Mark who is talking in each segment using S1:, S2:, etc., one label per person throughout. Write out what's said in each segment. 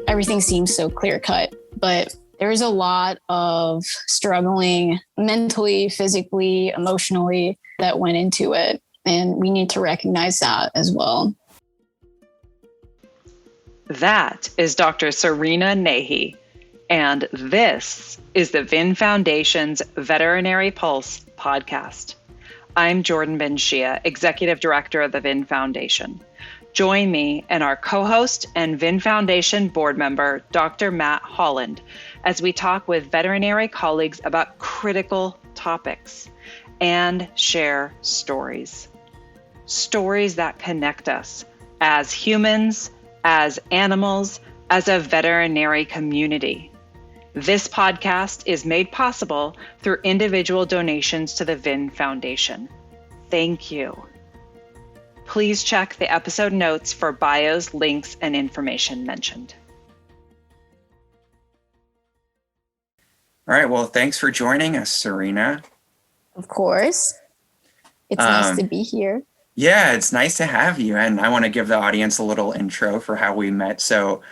S1: everything seems so clear cut, but there's a lot of struggling mentally, physically, emotionally that went into it. And we need to recognize that as well.
S2: That is Dr. Serena Nayee, and this is the VIN Foundation's Veterinary Pulse podcast. I'm Jordan Ben-Shia, Executive Director of the VIN Foundation. Join me and our co-host and VIN Foundation board member, Dr. Matt Holland, as we talk with veterinary colleagues about critical topics and share stories. Stories that connect us as humans, as animals, as a veterinary community. This podcast is made possible through individual donations to the VIN Foundation. Thank you. Please check the episode notes for bios, links, and information mentioned.
S3: All right. Well, thanks for joining us, Serena.
S1: Of course. It's nice to be here.
S3: Yeah, it's nice to have you. And I want to give the audience a little intro for how we met. So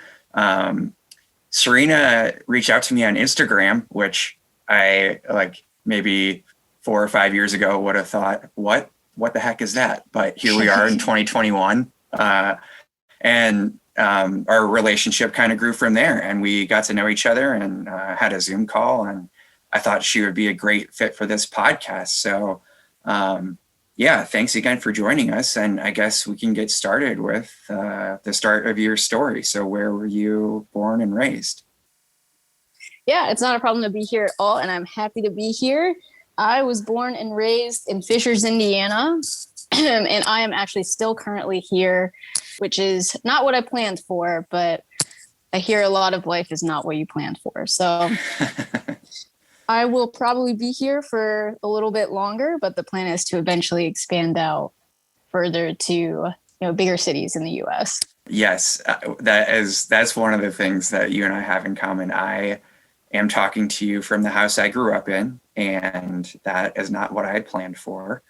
S3: Serena reached out to me on Instagram, which I maybe 4 or 5 years ago would have thought, what the heck is that? But here we are in 2021. And our relationship kind of grew from there, and we got to know each other and had a Zoom call, and I thought she would be a great fit for this podcast. So yeah, thanks again for joining us. And I guess we can get started with the start of your story. So where were you born and raised?
S1: Yeah, it's not a problem to be here at all, and I'm happy to be here. I was born and raised in Fishers, Indiana, and I am actually still currently here, which is not what I planned for, but I hear a lot of life is not what you planned for. So I will probably be here for a little bit longer, but the plan is to eventually expand out further to bigger cities in the U.S.
S3: Yes, that's one of the things that you and I have in common. I am talking to you from the house I grew up in, and that is not what I had planned for.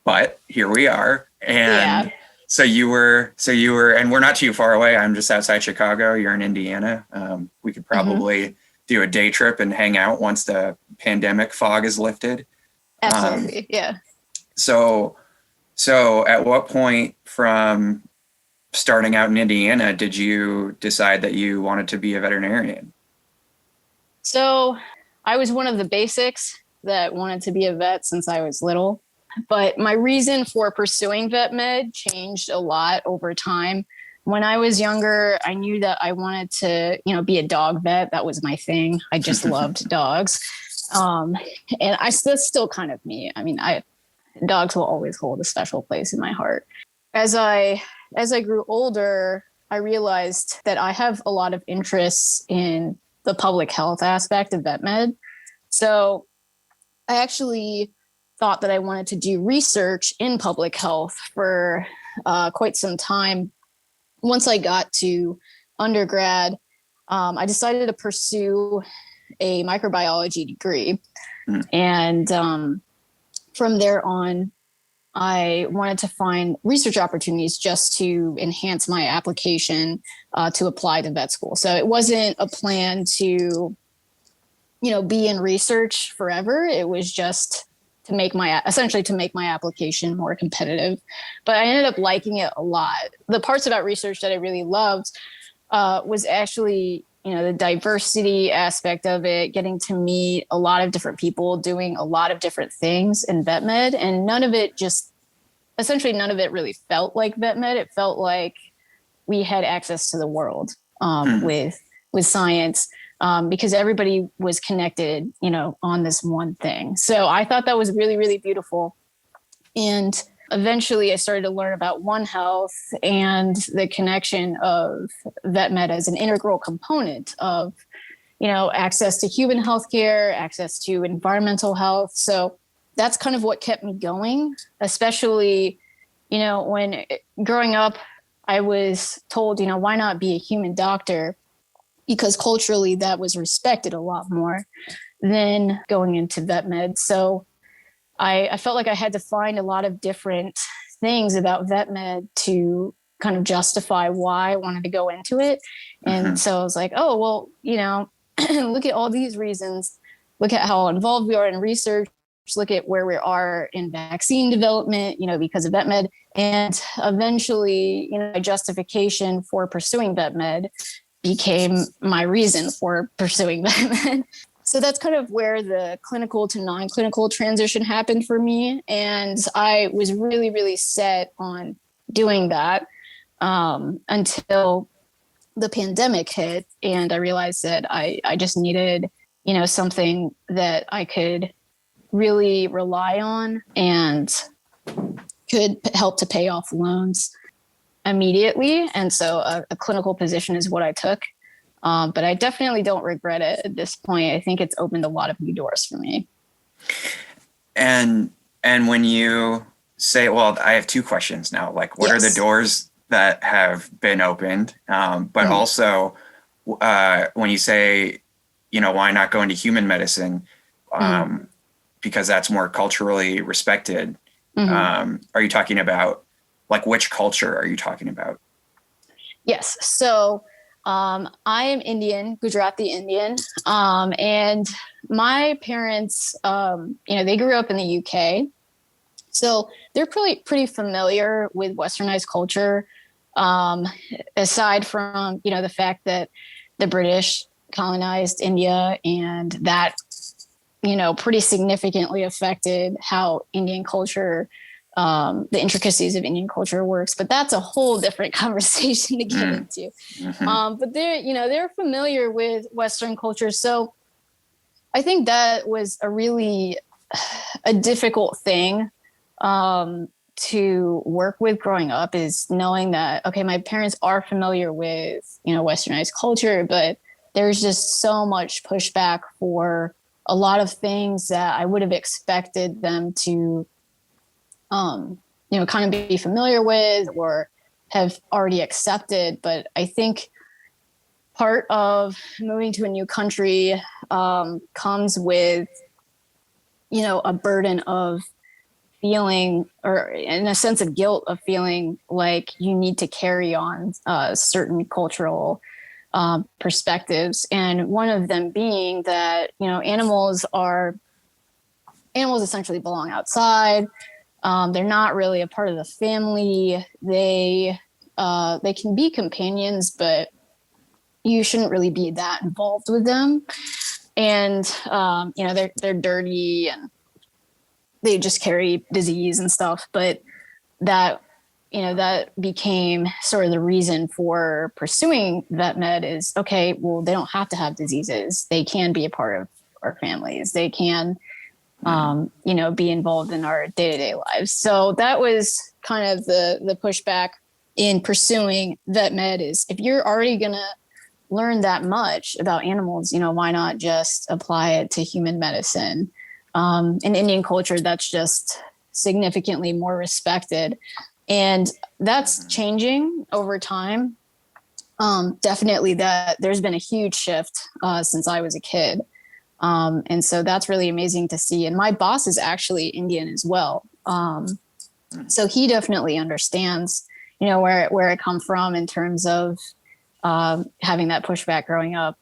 S3: But here we are. And so you were, and we're not too far away. I'm just outside Chicago. You're in Indiana. We could probably do a day trip and hang out once the pandemic fog is lifted.
S1: Absolutely. Yeah.
S3: So at what point from starting out in Indiana did you decide that you wanted to be a veterinarian?
S1: So I was one of the basics that wanted to be a vet since I was little, but my reason for pursuing vet med changed a lot over time. When I was younger, I knew that I wanted to, be a dog vet. That was my thing. I just loved dogs. And that's still kind of me. I mean, dogs will always hold a special place in my heart. As I grew older, I realized that I have a lot of interests in the public health aspect of vet med. So I actually thought that I wanted to do research in public health for quite some time. Once I got to undergrad, I decided to pursue a microbiology degree. And from there on, I wanted to find research opportunities just to enhance my application to apply to vet school. So it wasn't a plan to, be in research forever. It was just to make my application more competitive. But I ended up liking it a lot. The parts about research that I really loved was actually, the diversity aspect of it, getting to meet a lot of different people doing a lot of different things in vet med. And none of it really felt like vet med. It felt like we had access to the world with science. Because everybody was connected, on this one thing. So I thought that was really, really beautiful. And eventually I started to learn about One Health and the connection of vet med as an integral component of, access to human healthcare, access to environmental health. So that's kind of what kept me going, especially, when growing up, I was told, why not be a human doctor? Because culturally that was respected a lot more than going into vet med. So I felt like I had to find a lot of different things about vet med to kind of justify why I wanted to go into it. And so I was like, oh, well, look at all these reasons. Look at how involved we are in research. Look at where we are in vaccine development, because of vet med. And eventually, my justification for pursuing vet med became my reason for pursuing vet med. So that's kind of where the clinical to non-clinical transition happened for me. And I was really, really set on doing that until the pandemic hit. And I realized that I just needed, something that I could really rely on and could help to pay off loans immediately. And so a clinical position is what I took. But I definitely don't regret it at this point. I think it's opened a lot of new doors for me. And
S3: when you say, well, I have two questions now, like what are the doors that have been opened? But also when you say, why not go into human medicine? Because that's more culturally respected. Are you talking about like which culture are you talking about?
S1: Yes. So I am Indian, Gujarati Indian. And my parents, they grew up in the UK. So they're pretty familiar with Westernized culture. Aside from, the fact that the British colonized India and that, pretty significantly affected how Indian culture, the intricacies of Indian culture works, but that's a whole different conversation to get into. But they're familiar with Western culture. So I think that was a difficult thing to work with growing up, is knowing that, okay, my parents are familiar with, Westernized culture, but there's just so much pushback for a lot of things that I would have expected them to, kind of be familiar with or have already accepted. But I think part of moving to a new country comes with, a burden of feeling, or in a sense of guilt of feeling like you need to carry on certain cultural perspectives. And one of them being that, animals essentially belong outside. They're not really a part of the family. They can be companions, but you shouldn't really be that involved with them. And, they're dirty and they just carry disease and stuff. But that became sort of the reason for pursuing vet med is, okay, well, they don't have to have diseases. They can be a part of our families. They can, be involved in our day-to-day lives. So that was kind of the pushback in pursuing vet med, is if you're already going to learn that much about animals, why not just apply it to human medicine? In Indian culture, that's just significantly more respected. And that's changing over time. Definitely that there's been a huge shift since I was a kid. And so that's really amazing to see. And my boss is actually Indian as well. So he definitely understands, where I come from in terms of having that pushback growing up.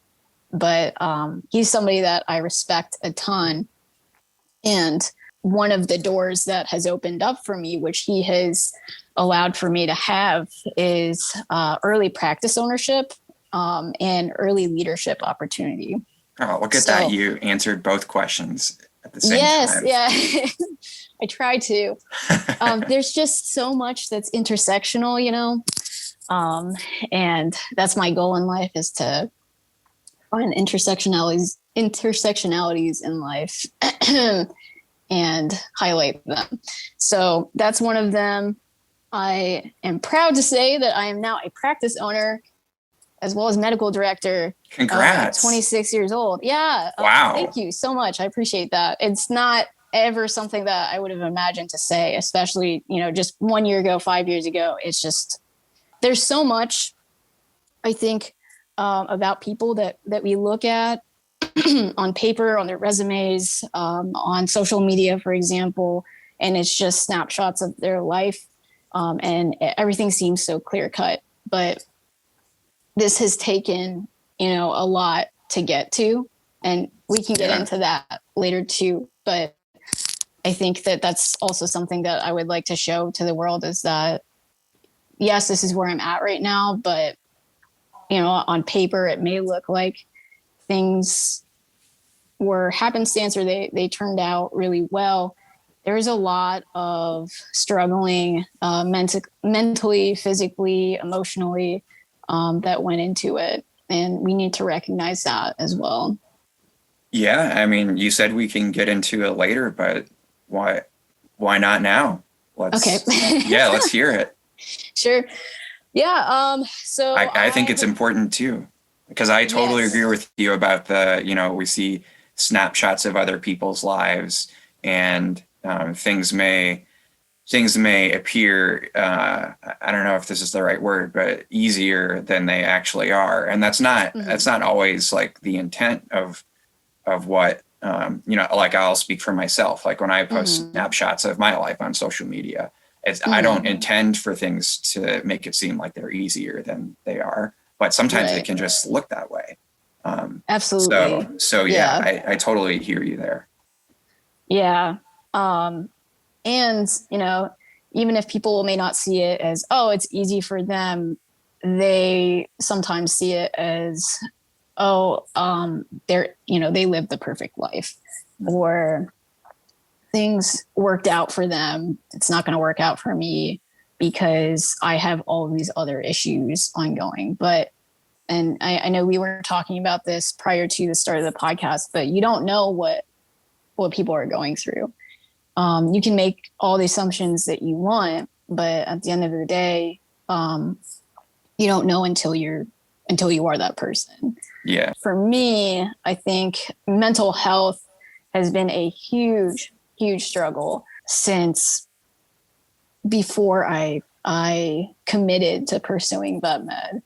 S1: But he's somebody that I respect a ton. And one of the doors that has opened up for me, which he has allowed for me to have, is early practice ownership and early leadership opportunity.
S3: Oh, look at that. You answered both questions at the same time.
S1: Yes, yeah. I try to. There's just so much that's intersectional, and that's my goal in life, is to find intersectionalities in life and highlight them. So that's one of them. I am proud to say that I am now a practice owner as well as medical director.
S3: Congrats.
S1: 26 years old. Yeah.
S3: Wow.
S1: Thank you so much. I appreciate that. It's not ever something that I would have imagined to say, especially, just 1 year ago, 5 years ago. It's just, there's so much, I think, about people that we look at on paper, on their resumes, on social media, for example, and it's just snapshots of their life. and everything seems so clear cut. But this has taken, a lot to get to, and we can get into that later too. But I think that that's also something that I would like to show to the world is that, yes, this is where I'm at right now, but, on paper, it may look like things were happenstance or they turned out really well. There's a lot of struggling mentally, physically, emotionally that went into it. And we need to recognize that as well.
S3: Yeah, I mean, you said we can get into it later, but why not now?
S1: Okay.
S3: Let's hear it.
S1: Sure. Yeah. So
S3: I think it's important too, because I totally agree with you about we see snapshots of other people's lives, and things may appear, I don't know if this is the right word, but easier than they actually are. And that's not always like the intent of what, like I'll speak for myself. Like when I post snapshots of my life on social media, I don't intend for things to make it seem like they're easier than they are, but sometimes they can just look that way.
S1: Absolutely.
S3: So I totally hear you there.
S1: Yeah. And, even if people may not see it as, oh, it's easy for them, they sometimes see it as, they lived the perfect life, or things worked out for them. It's not going to work out for me because I have all of these other issues ongoing. And I know we were talking about this prior to the start of the podcast, but you don't know what people are going through. You can make all the assumptions that you want, but at the end of the day, you don't know until you are that person.
S3: Yeah.
S1: For me, I think mental health has been a huge, huge struggle since before I committed to pursuing vet med,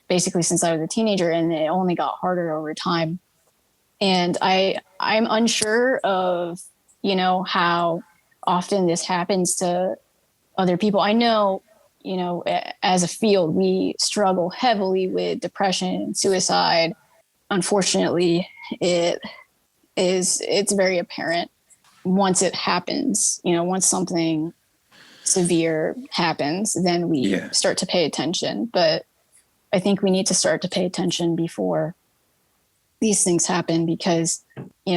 S1: basically since I was a teenager, and it only got harder over time. And I'm unsure of, how often this happens to other people. I know, as a field, we struggle heavily with depression, suicide. Unfortunately, it's very apparent once it happens, once something severe happens, then we start to pay attention. But I think we need to start to pay attention before these things happen, because,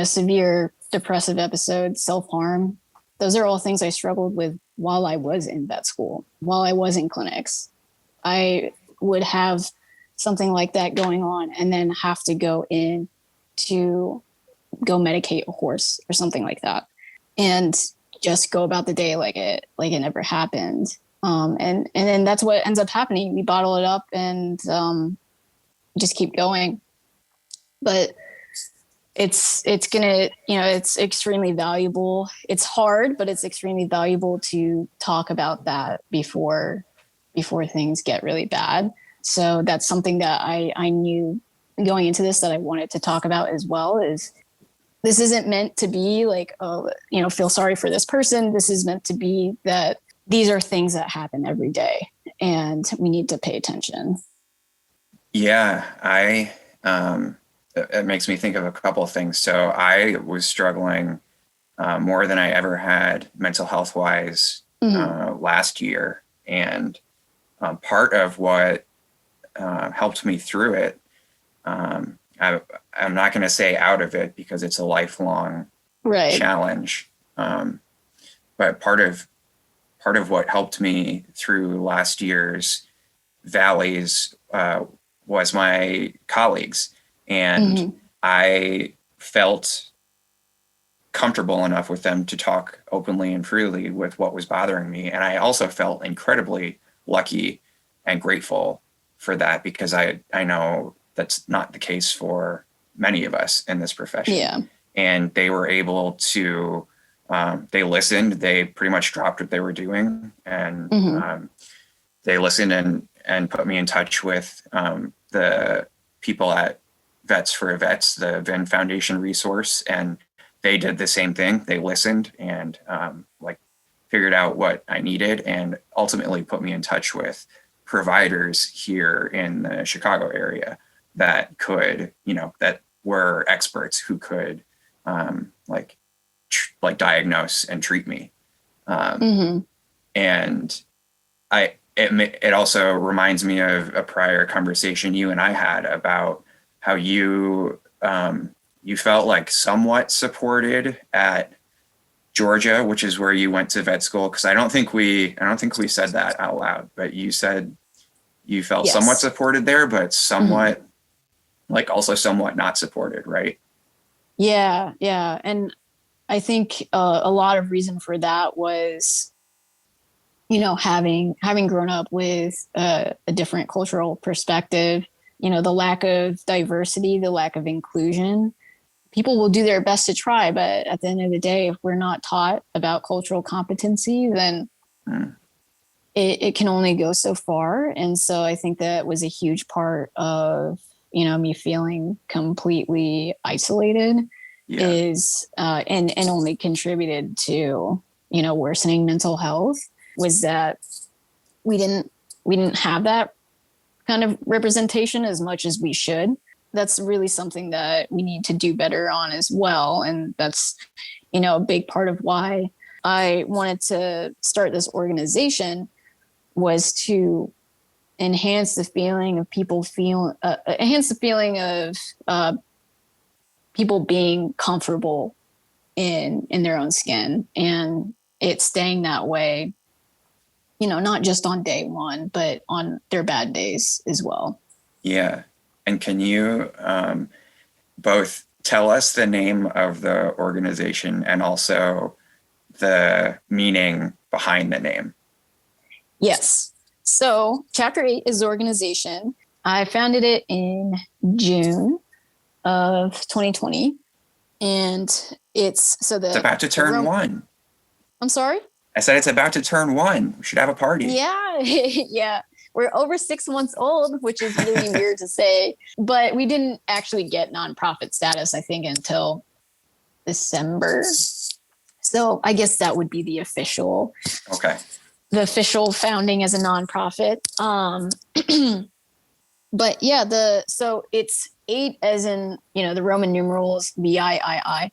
S1: severe depressive episodes, self-harm, those are all things I struggled with while I was in vet school, while I was in clinics. I would have something like that going on and then have to go in to go medicate a horse or something like that, and just go about the day like it never happened. And then that's what ends up happening. We bottle it up and just keep going. But it's gonna, it's extremely valuable. It's hard, but it's extremely valuable to talk about that before things get really bad. So that's something that I knew going into this that I wanted to talk about as well. Is this isn't meant to be like, feel sorry for this person. This is meant to be that these are things that happen every day, and we need to pay attention.
S3: Yeah, it makes me think of a couple of things. So I was struggling more than I ever had mental health wise last year. And part of what helped me through it, I'm not going to say out of it because it's a lifelong challenge. But part of what helped me through last year's valleys was my colleagues. And I felt comfortable enough with them to talk openly and freely with what was bothering me. And I also felt incredibly lucky and grateful for that, because I know that's not the case for many of us in this profession.
S1: Yeah.
S3: And they were able to, they listened, they pretty much dropped what they were doing. And they listened and put me in touch with the people at Vets for Vets, the VIN Foundation resource. And they did the same thing. They listened and figured out what I needed and ultimately put me in touch with providers here in the Chicago area that could, that were experts who could like diagnose and treat me. And it also reminds me of a prior conversation you and I had about how you felt like somewhat supported at Georgia, which is where you went to vet school. Cause I don't think we said that out loud, but you said you felt somewhat supported there, but somewhat also somewhat not supported. Right.
S1: Yeah. Yeah. And I think a lot of reason for that was, having grown up with a different cultural perspective, the lack of diversity, the lack of inclusion. People will do their best to try, but at the end of the day, if we're not taught about cultural competency, then it can only go so far. And so I think that was a huge part of, me feeling completely isolated is, and only contributed to, worsening mental health, was that we didn't have that kind of representation as much as we should. That's really something that we need to do better on as well. And that's, a big part of why I wanted to start this organization, was to enhance the feeling of people people being comfortable in their own skin, and it's staying that way, not just on day one, but on their bad days as well.
S3: Yeah. And can you both tell us the name of the organization and also the meaning behind the name?
S1: Yes. So Chapter VIII is the organization. I founded it in June of 2020. And it's
S3: about to turn 1.
S1: I'm sorry?
S3: I said it's about to turn 1. We should have a party.
S1: Yeah. Yeah. We're over 6 months old, which is really weird to say, but we didn't actually get nonprofit status, I think, until December. So I guess that would be the official founding as a nonprofit. But yeah, so it's 8 as in, the Roman numerals, VIII.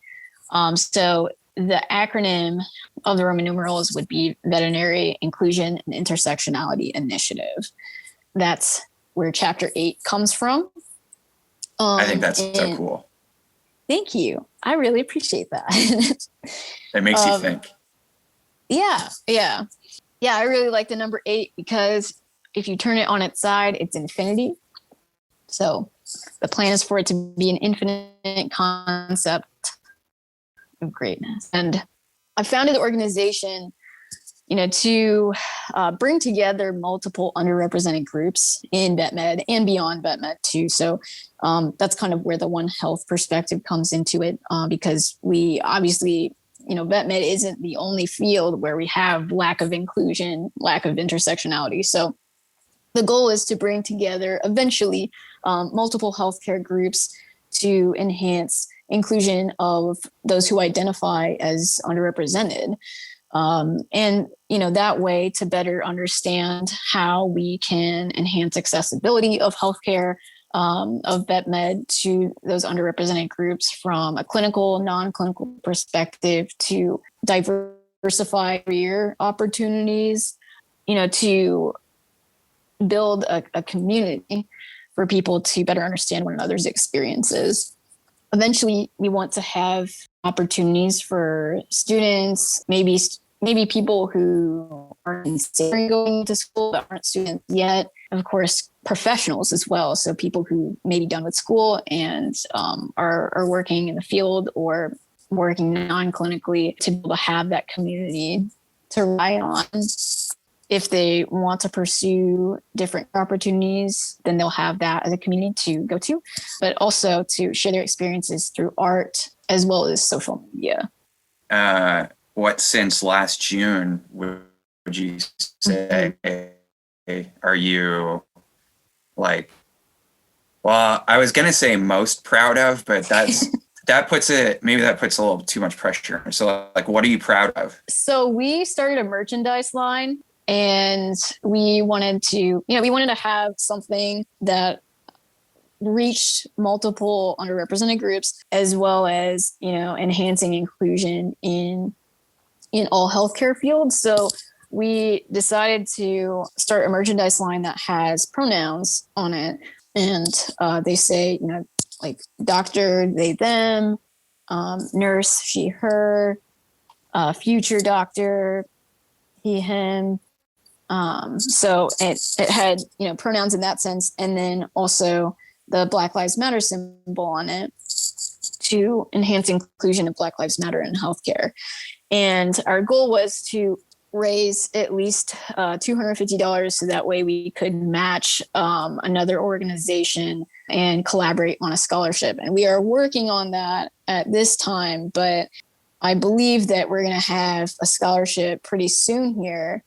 S1: So the acronym of the Roman numerals would be Veterinary Inclusion and Intersectionality Initiative. That's where Chapter VIII comes from.
S3: I think that's so cool.
S1: Thank you. I really appreciate that.
S3: It makes you think.
S1: Yeah. Yeah. Yeah. I really like the number 8 because if you turn it on its side, it's infinity. So the plan is for it to be an infinite concept of greatness. And I founded the organization, to bring together multiple underrepresented groups in vet med and beyond vet med too. So that's kind of where the One Health perspective comes into it, because we obviously, vet med isn't the only field where we have lack of inclusion, lack of intersectionality. So the goal is to bring together eventually multiple healthcare groups to enhance inclusion of those who identify as underrepresented. And, that way to better understand how we can enhance accessibility of healthcare, of vet med to those underrepresented groups from a clinical, non-clinical perspective, to diversify career opportunities, to build a community for people to better understand one another's experiences. Eventually, we want to have opportunities for students, maybe people who are considering going to school but aren't students yet. Of course, professionals as well. So people who may be done with school and are working in the field or working non-clinically, to be able to have that community to rely on. If they want to pursue different opportunities, then they'll have that as a community to go to, but also to share their experiences through art as well as social media.
S3: What since last June would you say are you like, well, I was going to say most proud of, but that's that puts a little too much pressure. So like, what are you proud of?
S1: So we started a merchandise line, and we wanted to have something that reached multiple underrepresented groups, as well as, enhancing inclusion in all healthcare fields. So we decided to start a merchandise line that has pronouns on it. And they say, like doctor, they, them, nurse, she, her, future doctor, he, him. So it had, pronouns in that sense. And then also the Black Lives Matter symbol on it to enhance inclusion of Black Lives Matter in healthcare. And our goal was to raise at least $250 so that way we could match another organization and collaborate on a scholarship. And we are working on that at this time, but I believe that we're going to have a scholarship pretty soon here.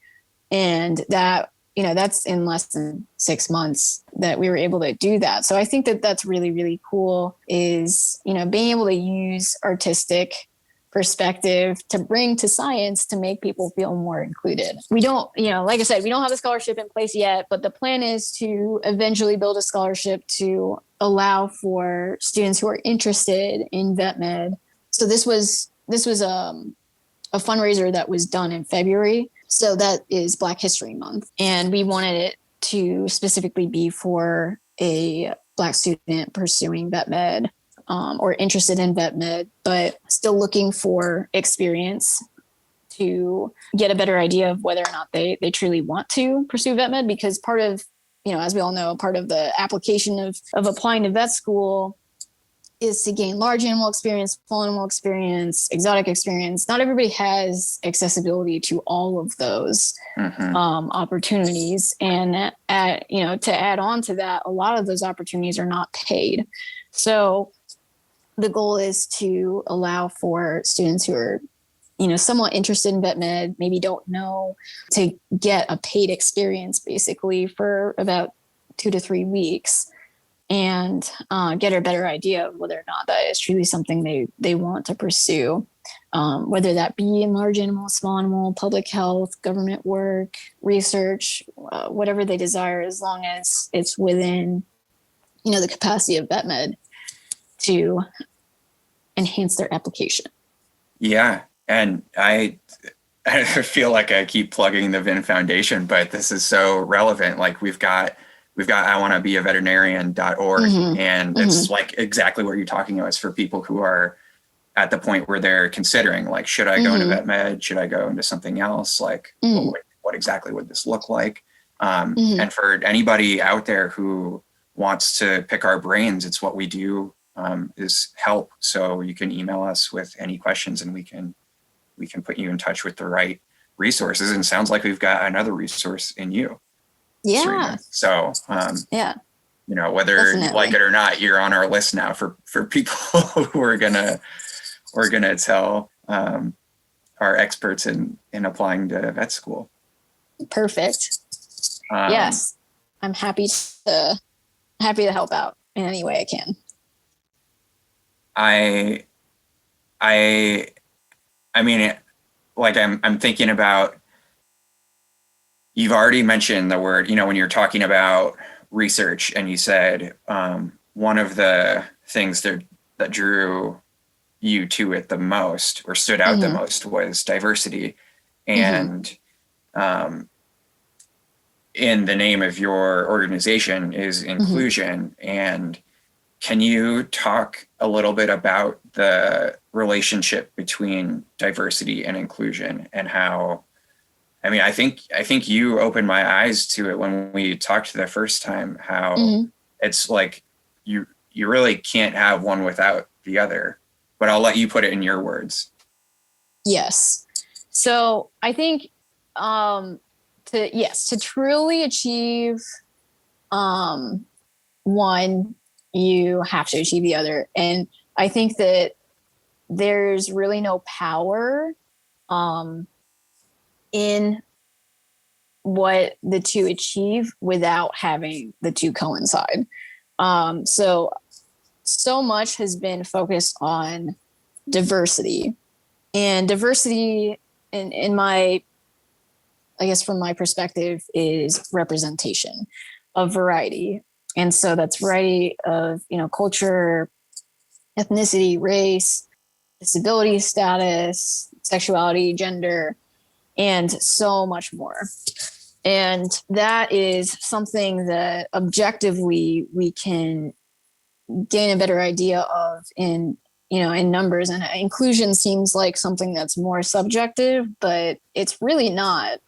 S1: And that, that's in less than 6 months that we were able to do that. So I think that that's really, really cool is, being able to use artistic perspective to bring to science to make people feel more included. We don't, like I said, we don't have a scholarship in place yet, but the plan is to eventually build a scholarship to allow for students who are interested in vet med. So this was a fundraiser that was done in February. So that is Black History Month. And we wanted it to specifically be for a Black student pursuing vet med, or interested in vet med, but still looking for experience to get a better idea of whether or not they truly want to pursue vet med. Because part of, as we all know, part of the application of applying to vet school is to gain large animal experience, small animal experience, exotic experience. Not everybody has accessibility to all of those opportunities. And to add on to that, a lot of those opportunities are not paid. So the goal is to allow for students who are, somewhat interested in vet med, maybe don't know, to get a paid experience basically for about 2 to 3 weeks, and get a better idea of whether or not that is truly something they want to pursue, whether that be in large animal, small animal, public health, government work, research, whatever they desire, as long as it's within, the capacity of vet med to enhance their application.
S3: Yeah. And I feel like I keep plugging the VIN Foundation, but this is so relevant. Like we've got I want to be a veterinarian.org. And it's like exactly what you're talking about. It's for people who are at the point where they're considering, like, should I go into vet med? Should I go into something else? Like, what exactly would this look like? And for anybody out there who wants to pick our brains, it's what we do, is help. So you can email us with any questions and we can put you in touch with the right resources. And it sounds like we've got another resource in you.
S1: Yeah.
S3: Serena. So,
S1: yeah,
S3: whether
S1: definitely.
S3: you like it or not, you're on our list now for people who we're gonna tell, are experts in applying to vet school.
S1: Perfect. Yes. I'm happy to help out in any way I can.
S3: I mean, like I'm thinking about, you've already mentioned the word, when you're talking about research, and you said one of the things that drew you to it the most, or stood out the most, was diversity. And in the name of your organization is inclusion. And can you talk a little bit about the relationship between diversity and inclusion, and how, I think you opened my eyes to it when we talked the first time, how it's like you really can't have one without the other, but I'll let you put it in your words.
S1: Yes. So I think to truly achieve one, you have to achieve the other. And I think that there's really no power in what the two achieve without having the two coincide. So so much has been focused on diversity, and diversity in my, I guess from my perspective, is representation of variety. And so that's variety of, culture, ethnicity, race, disability status, sexuality, gender, and so much more. And that is something that objectively we can gain a better idea of in numbers. And inclusion seems like something that's more subjective, but it's really not.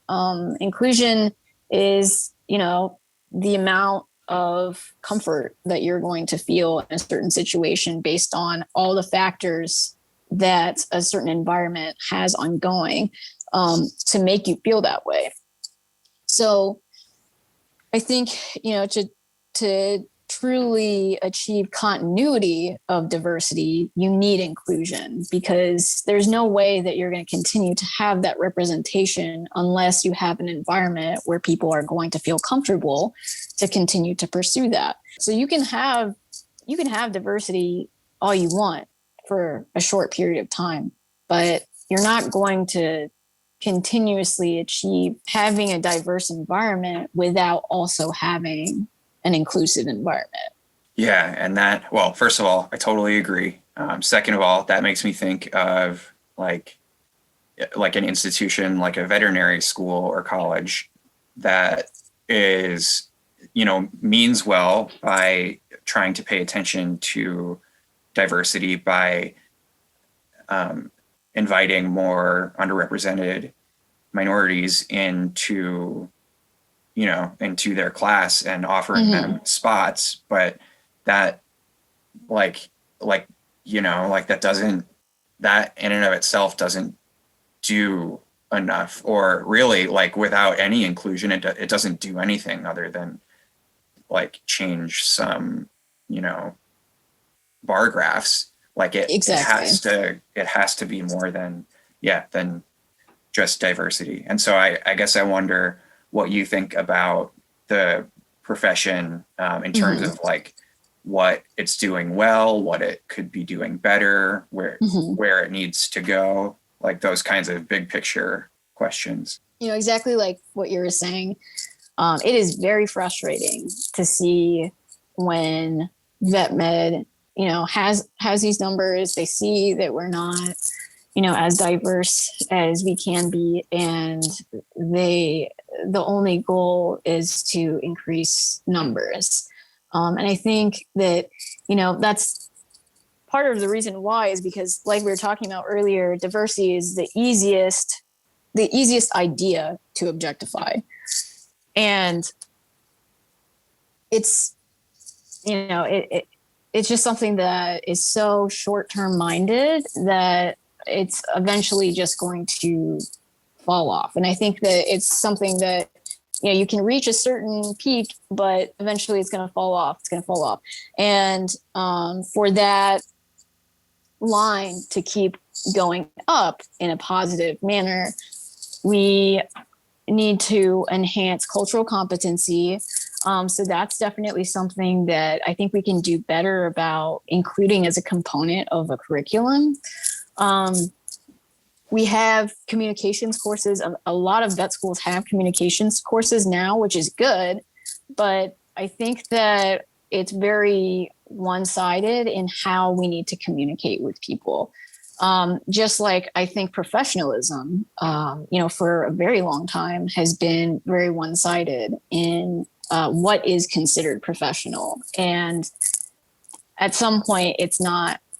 S1: Inclusion is, the amount of comfort that you're going to feel in a certain situation based on all the factors that a certain environment has ongoing, to make you feel that way. So I think, to truly achieve continuity of diversity, you need inclusion, because there's no way that you're going to continue to have that representation unless you have an environment where people are going to feel comfortable to continue to pursue that. So you can have diversity all you want for a short period of time, but you're not going to continuously achieve having a diverse environment without also having an inclusive environment.
S3: Yeah. And well, first of all, I totally agree. Second of all, that makes me think of like an institution like a veterinary school or college that is, means well by trying to pay attention to diversity by inviting more underrepresented minorities into their class and offering them spots. But that that in and of itself doesn't do enough, or really without any inclusion, it doesn't do anything other than change some, bar graphs.
S1: Exactly.
S3: It has to be more than just diversity. And so I guess I wonder what you think about the profession in terms of what it's doing well, what it could be doing better, where it needs to go, those kinds of big picture questions.
S1: Exactly like what you were saying. It is very frustrating to see when vet med, has these numbers. They see that we're not, as diverse as we can be, and the only goal is to increase numbers. And I think that, that's part of the reason why is because, like we were talking about earlier, diversity is the easiest idea to objectify. And it's, it's just something that is so short-term minded that it's eventually just going to fall off. And I think that it's something that, you can reach a certain peak, but eventually it's going to fall off. And for that line to keep going up in a positive manner, we need to enhance cultural competency. So that's definitely something that I think we can do better about including as a component of a curriculum. We have communications courses. A lot of vet schools have communications courses now, which is good. But I think that it's very one-sided in how we need to communicate with people. Just like I think professionalism, for a very long time has been very one-sided in what is considered professional. And at some point it's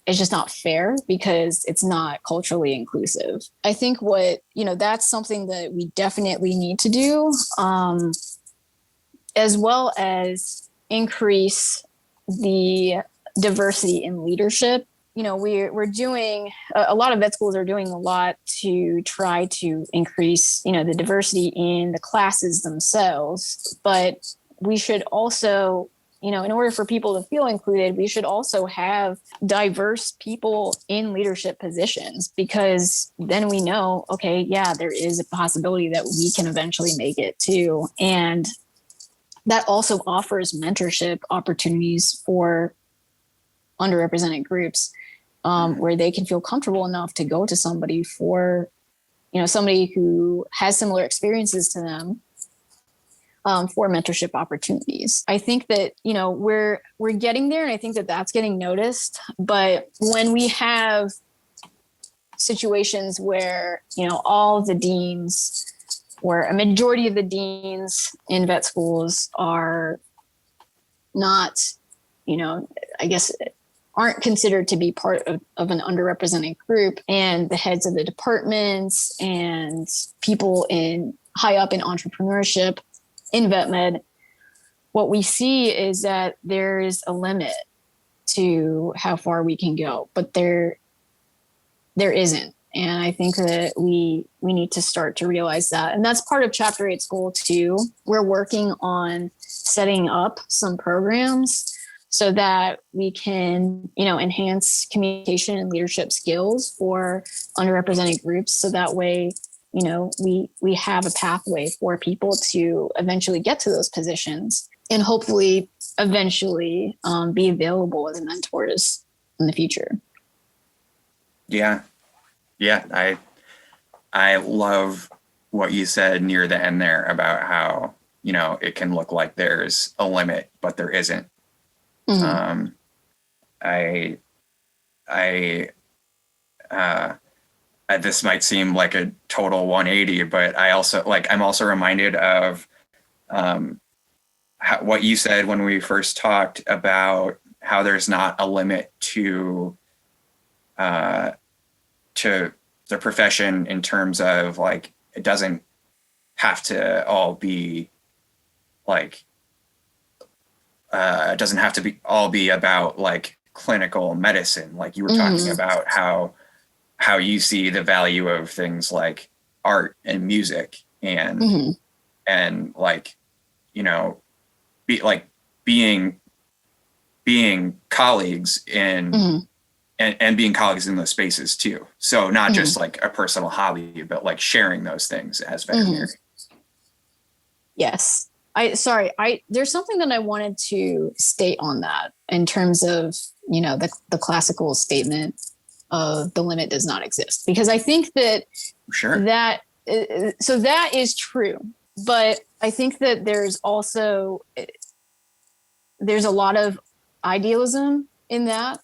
S1: just not fair because it's not culturally inclusive. I think that's something that we definitely need to do, as well as increase the diversity in leadership. We're doing, a lot of vet schools are doing a lot to try to increase, the diversity in the classes themselves, but we should also, in order for people to feel included, we should also have diverse people in leadership positions, because then we know, okay, yeah, there is a possibility that we can eventually make it too. And that also offers mentorship opportunities for underrepresented groups, where they can feel comfortable enough to go to somebody for, somebody who has similar experiences to them, for mentorship opportunities. I think that, we're getting there, and I think that that's getting noticed. But when we have situations where, all of the deans, or a majority of the deans in vet schools are not, I guess, aren't considered to be part of an underrepresented group, and the heads of the departments and people high up in entrepreneurship in vet med, what we see is that there's a limit to how far we can go, but there isn't. And I think that we need to start to realize that. And that's part of Chapter VIII's goal too. We're working on setting up some programs so that we can, enhance communication and leadership skills for underrepresented groups. So that way, we have a pathway for people to eventually get to those positions, and hopefully eventually be available as mentors in the future.
S3: Yeah. I love what you said near the end there about how, it can look like there's a limit, but there isn't. Mm-hmm. This might seem like a total 180, but I'm also reminded of what you said when we first talked about how there's not a limit to the profession in terms of like, it doesn't have to all be like, it doesn't have to be all be about like clinical medicine. Like you were talking about how you see the value of things like art and music and like, being colleagues in and being colleagues in those spaces too. So not just like a personal hobby, but like sharing those things as veterinary.
S1: Yes. There's something that I wanted to state on that in terms of, the classical statement of the limit does not exist, because I think that that is true. But I think that there's a lot of idealism in that.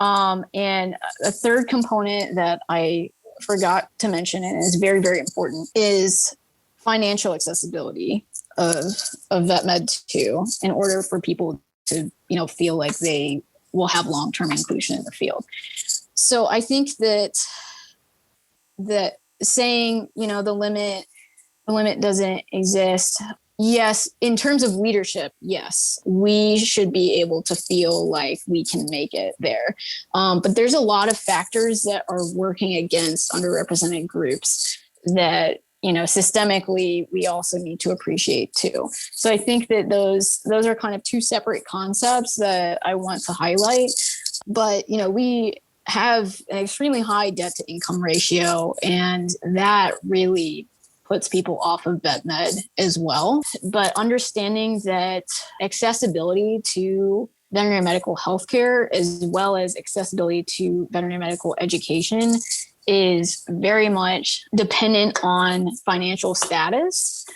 S1: And a third component that I forgot to mention, and is very, very important, is financial accessibility of vet med too, in order for people to, feel like they will have long-term inclusion in the field. So I think that saying, the limit doesn't exist. Yes, in terms of leadership, yes, we should be able to feel like we can make it there. But there's a lot of factors that are working against underrepresented groups that, systemically, we also need to appreciate too. So I think that those are kind of two separate concepts that I want to highlight. But, we have an extremely high debt to income ratio, and that really puts people off of vet med as well. But understanding that accessibility to veterinary medical healthcare, as well as accessibility to veterinary medical education, is very much dependent on financial status.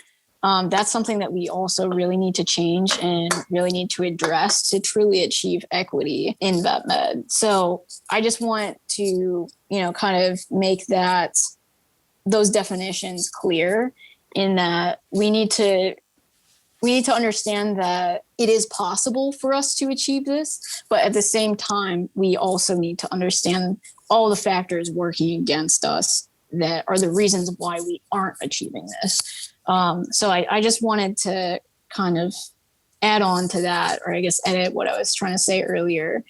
S1: That's something that we also really need to change and really need to address to truly achieve equity in vet med. So I just want to, kind of make those definitions clear, in that we need to understand that it is possible for us to achieve this, but at the same time, we also need to understand all the factors working against us that are the reasons why we aren't achieving this. So I just wanted to kind of add on to that, or I guess edit what I was trying to say earlier,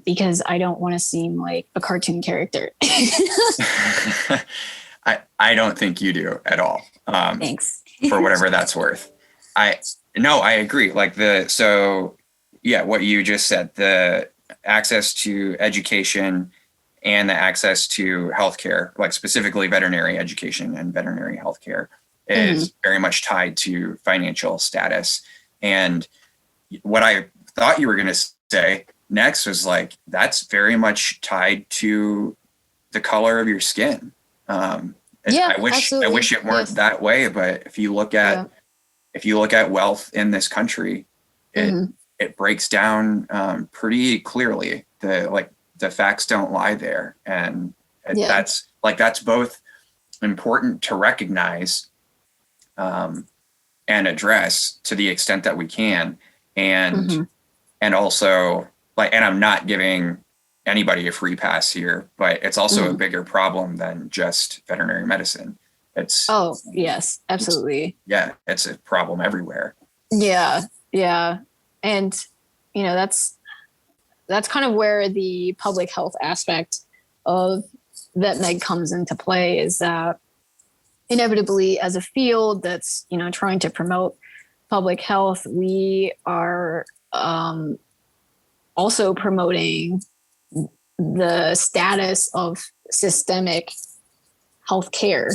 S1: because I don't want to seem like a cartoon character.
S3: I don't think you do at all.
S1: Thanks.
S3: For whatever that's worth. I agree. Like what you just said, the access to education and the access to healthcare, like specifically veterinary education and veterinary healthcare, is very much tied to financial status. And what I thought you were going to say next was like, that's very much tied to the color of your skin. I wish it weren't that way, but if you look at wealth in this country, it breaks down pretty clearly. The facts don't lie there, and that's both important to recognize and address to the extent that we can, and also and I'm not giving anybody a free pass here, but it's also a bigger problem than just veterinary medicine. It's
S1: yes, absolutely.
S3: It's a problem everywhere.
S1: Yeah. And that's kind of where the public health aspect of vet med comes into play, is that inevitably, as a field that's trying to promote public health, we are also promoting the status of systemic healthcare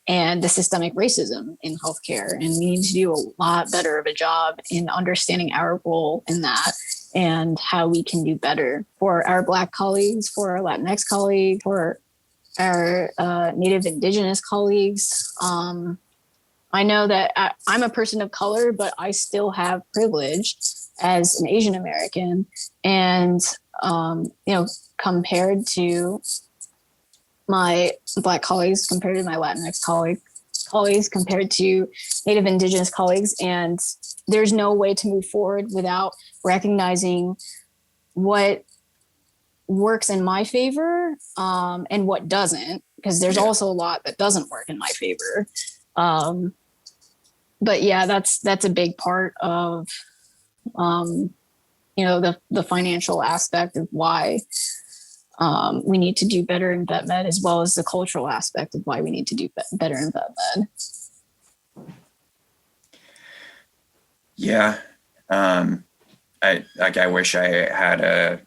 S1: and the systemic racism in healthcare. And we need to do a lot better of a job in understanding our role in that and how we can do better for our Black colleagues, for our Latinx colleagues, for our Native Indigenous colleagues. I know that I'm a person of color, but I still have privilege as an Asian American. And, compared to my Black colleagues, compared to my Latinx colleagues, compared to Native Indigenous colleagues. And there's no way to move forward without recognizing what works in my favor and what doesn't, because there's also a lot that doesn't work in my favor. But yeah, that's a big part of the financial aspect of why we need to do better in vet med, as well as the cultural aspect of why we need to do better in vet med.
S3: Yeah. I wish I had a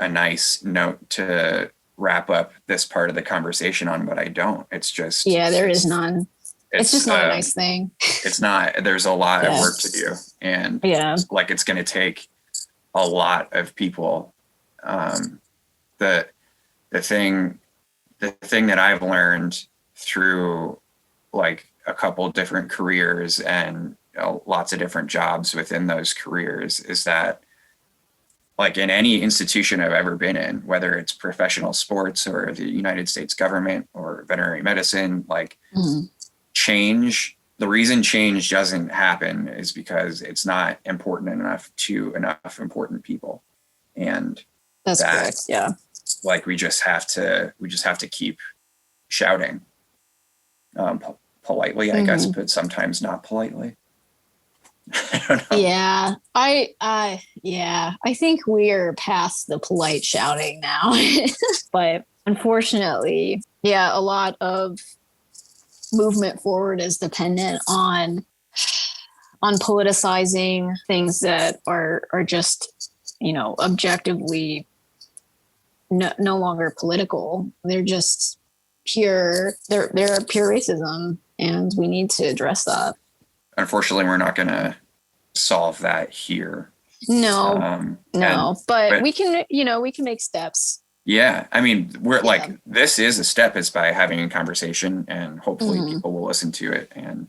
S3: nice note to wrap up this part of the conversation on, but I don't. It's just,
S1: there is none. It's just not a nice thing.
S3: It's not. There's a lot of work to do, and it's going to take a lot of people. The thing that I've learned through a couple different careers and lots of different jobs within those careers is that in any institution I've ever been in, whether it's professional sports or the United States government or veterinary medicine, change, the reason change doesn't happen is because it's not important enough to enough important people. And
S1: that's correct. Yeah.
S3: We just have to keep shouting politely, I guess, but sometimes not politely. I don't know.
S1: Yeah. I think we're past the polite shouting now, but unfortunately, a lot of movement forward is dependent on politicizing things that are just, objectively no longer political. They're just they're pure racism, and we need to address that.
S3: Unfortunately, we're not going to solve that here.
S1: No, but we can, we can make steps.
S3: Yeah. I mean, we're this is a step. It's by having a conversation, and hopefully people will listen to it, and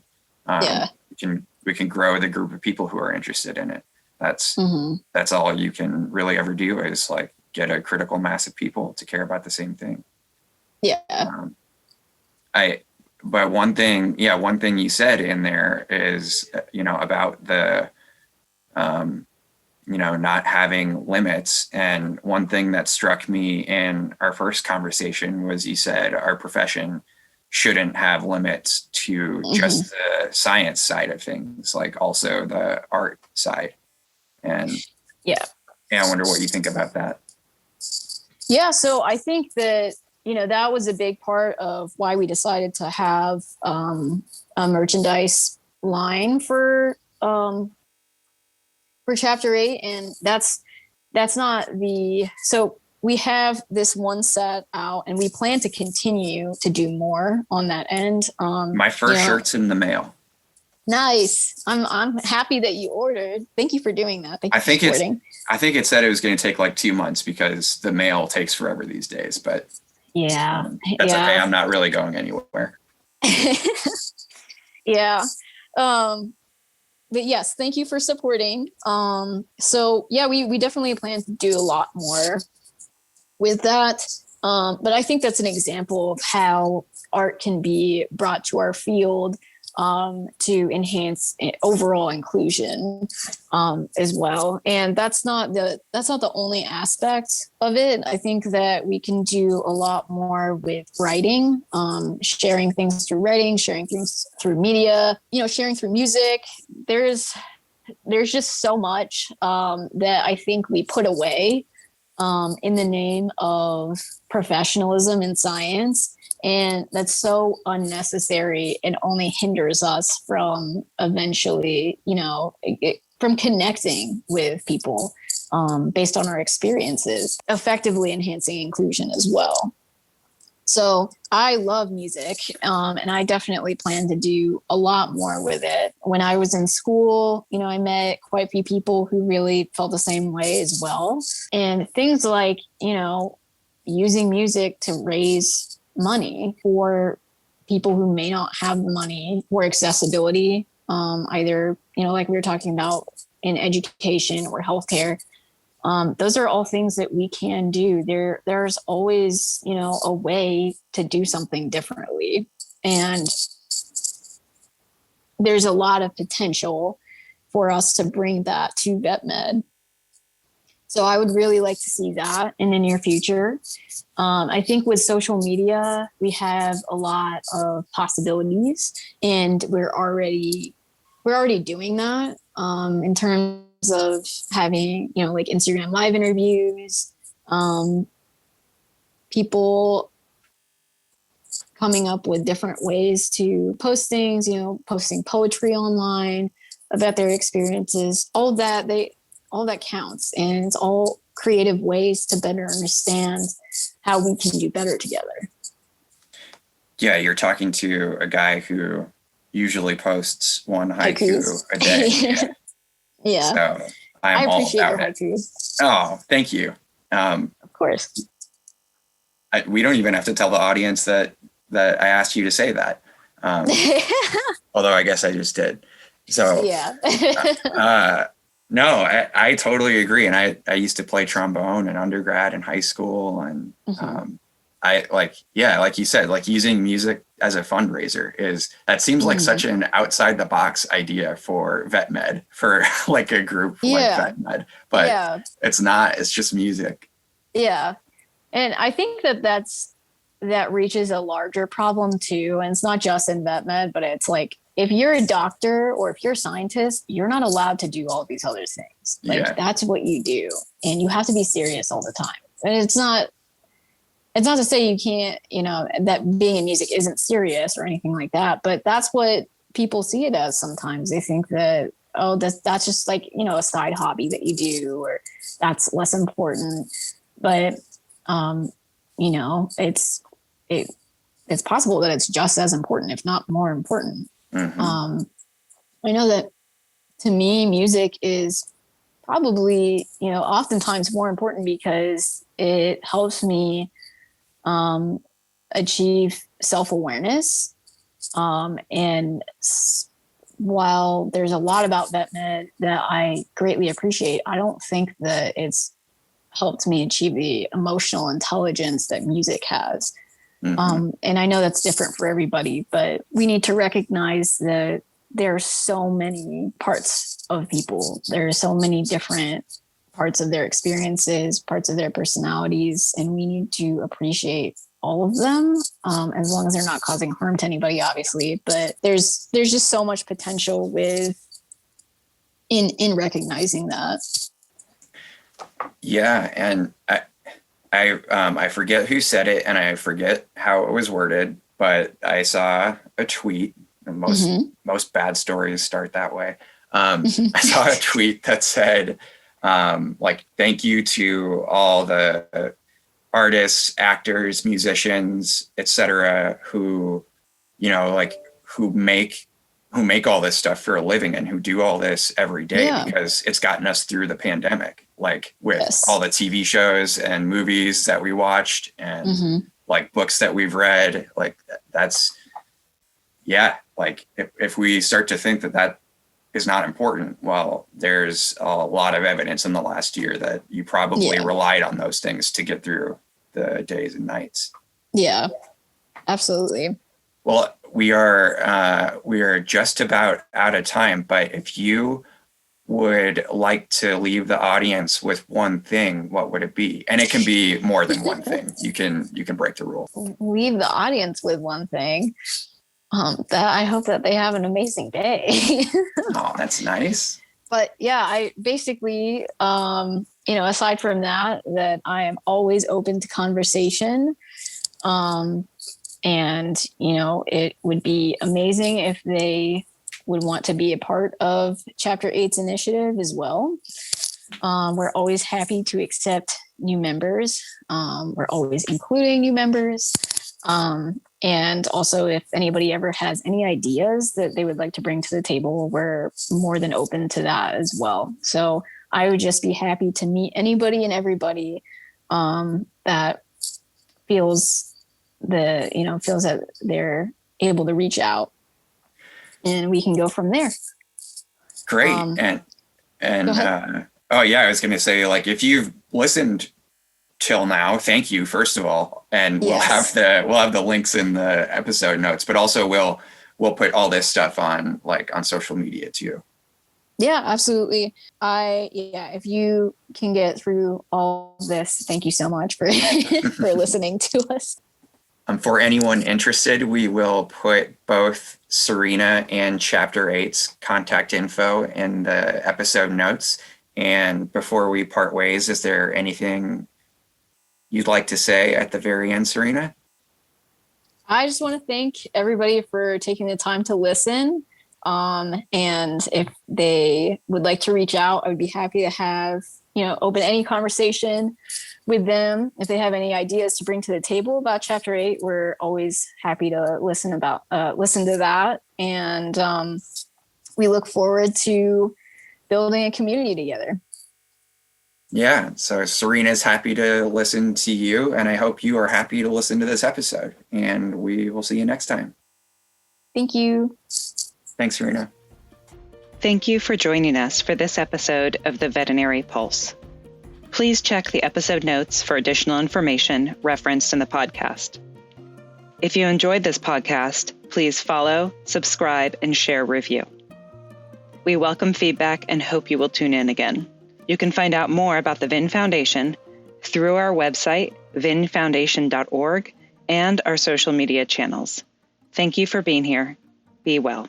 S3: we can grow the group of people who are interested in it. That's all you can really ever do, is get a critical mass of people to care about the same thing.
S1: Yeah.
S3: But one thing you said in there is, about the, not having limits. And one thing that struck me in our first conversation was you said our profession shouldn't have limits to just the science side of things, also the art side. And I wonder what you think about that.
S1: Yeah. So I think that, that was a big part of why we decided to have a merchandise line for Chapter VIII. And that's not so we have this one set out, and we plan to continue to do more on that end.
S3: My first shirt's in the mail.
S1: Nice. I'm happy that you ordered. Thank you for doing that. Thank you for supporting.
S3: I think it said it was going to take like 2 months because the mail takes forever these days, but
S1: yeah,
S3: that's okay. I'm not really going anywhere.
S1: Yeah. But yes, thank you for supporting. So yeah, we definitely plan to do a lot more with that. But I think that's an example of how art can be brought to our field to enhance overall inclusion as well. And that's not the only aspect of it. I think that we can do a lot more with writing, sharing things through writing, sharing things through media, sharing through music. There's just so much that I think we put away in the name of professionalism in science. And that's so unnecessary and only hinders us from eventually, from connecting with people based on our experiences, effectively enhancing inclusion as well. So I love music, and I definitely plan to do a lot more with it. When I was in school, I met quite a few people who really felt the same way as well. And things like, using music to raise money for people who may not have the money, for accessibility, either, like we were talking about in education or healthcare. Those are all things that we can do. There's always, a way to do something differently. And there's a lot of potential for us to bring that to vet med. So I would really like to see that in the near future. I think with social media, we have a lot of possibilities, and we're already doing that in terms of having, like Instagram live interviews, people coming up with different ways to post things, posting poetry online about their experiences, all that counts. And it's all creative ways to better understand how we can do better together.
S3: Yeah, you're talking to a guy who usually posts one haiku a day.
S1: Yeah.
S3: So I
S1: appreciate your haikus.
S3: Oh, thank you.
S1: Of course.
S3: We don't even have to tell the audience that I asked you to say that. Although I guess I just did. So
S1: yeah.
S3: No, I totally agree. And I used to play trombone in undergrad and high school. And like you said, like using music as a fundraiser seems like such an outside the box idea for vet med, for like a group like vet med, but it's not, it's just music.
S1: Yeah. And I think that reaches a larger problem too. And it's not just in vet med, but it's like, if you're a doctor or if you're a scientist, you're not allowed to do all these other things. Like that's what you do. And you have to be serious all the time. And it's not to say you can't, that being in music isn't serious or anything like that. But that's what people see it as sometimes. They think that, oh, that's just like, a side hobby that you do, or that's less important. But, it's possible that it's just as important, if not more important. I know that to me, music is probably, oftentimes more important because it helps me achieve self-awareness. And while there's a lot about vet med that I greatly appreciate, I don't think that it's helped me achieve the emotional intelligence that music has. And I know that's different for everybody, but we need to recognize that there are so many parts of people. There are so many different parts of their experiences, parts of their personalities, and we need to appreciate all of them, as long as they're not causing harm to anybody, obviously. But there's just so much potential in recognizing that.
S3: Yeah, and I forget who said it, and I forget how it was worded, but I saw a tweet. And most bad stories start that way. I saw a tweet that said, thank you to all the artists, actors, musicians, etc., who, who make who make all this stuff for a living and who do all this every day,
S1: Yeah.
S3: because it's gotten us through the pandemic, like with
S1: Yes.
S3: all the TV shows and movies that we watched and like books that we've read. Like that's, yeah, like if we start to think that that is not important, well, there's a lot of evidence in the last year that you probably relied on those things to get through the days and nights.
S1: Yeah, absolutely.
S3: Well, we are just about out of time, but if you would like to leave the audience with one thing, what would it be? And it can be more than one thing. You can break the rule.
S1: Leave the audience with one thing. That I hope that they have an amazing day.
S3: Oh, that's nice.
S1: But yeah, I basically, aside from that I am always open to conversation. And, it would be amazing if they would want to be a part of Chapter VIII's initiative as well. We're always happy to accept new members. We're always including new members. And also, if anybody ever has any ideas that they would like to bring to the table, we're more than open to that as well. So I would just be happy to meet anybody and everybody that feels that they're able to reach out, and we can go from there.
S3: Great. I was going to say, like, if you've listened till now, thank you, first of all. And we'll have the links in the episode notes, but also we'll put all this stuff on social media too.
S1: Yeah, absolutely. If you can get through all of this, thank you so much for for listening to us.
S3: For anyone interested, we will put both Serena and Chapter VIII's contact info in the episode notes. And before we part ways, is there anything you'd like to say at the very end, Serena?
S1: I just want to thank everybody for taking the time to listen. And if they would like to reach out, I would be happy to have, open any conversation with them. If they have any ideas to bring to the table about Chapter VIII, we're always happy to listen to that. And we look forward to building a community together.
S3: Yeah, so Serena's happy to listen to you, and I hope you are happy to listen to this episode. And we will see you next time.
S1: Thank you.
S3: Thanks, Serena.
S2: Thank you for joining us for this episode of the Veterinary Pulse. Please check the episode notes for additional information referenced in the podcast. If you enjoyed this podcast, please follow, subscribe, and share a review. We welcome feedback and hope you will tune in again. You can find out more about the VIN Foundation through our website, vinfoundation.org, and our social media channels. Thank you for being here. Be well.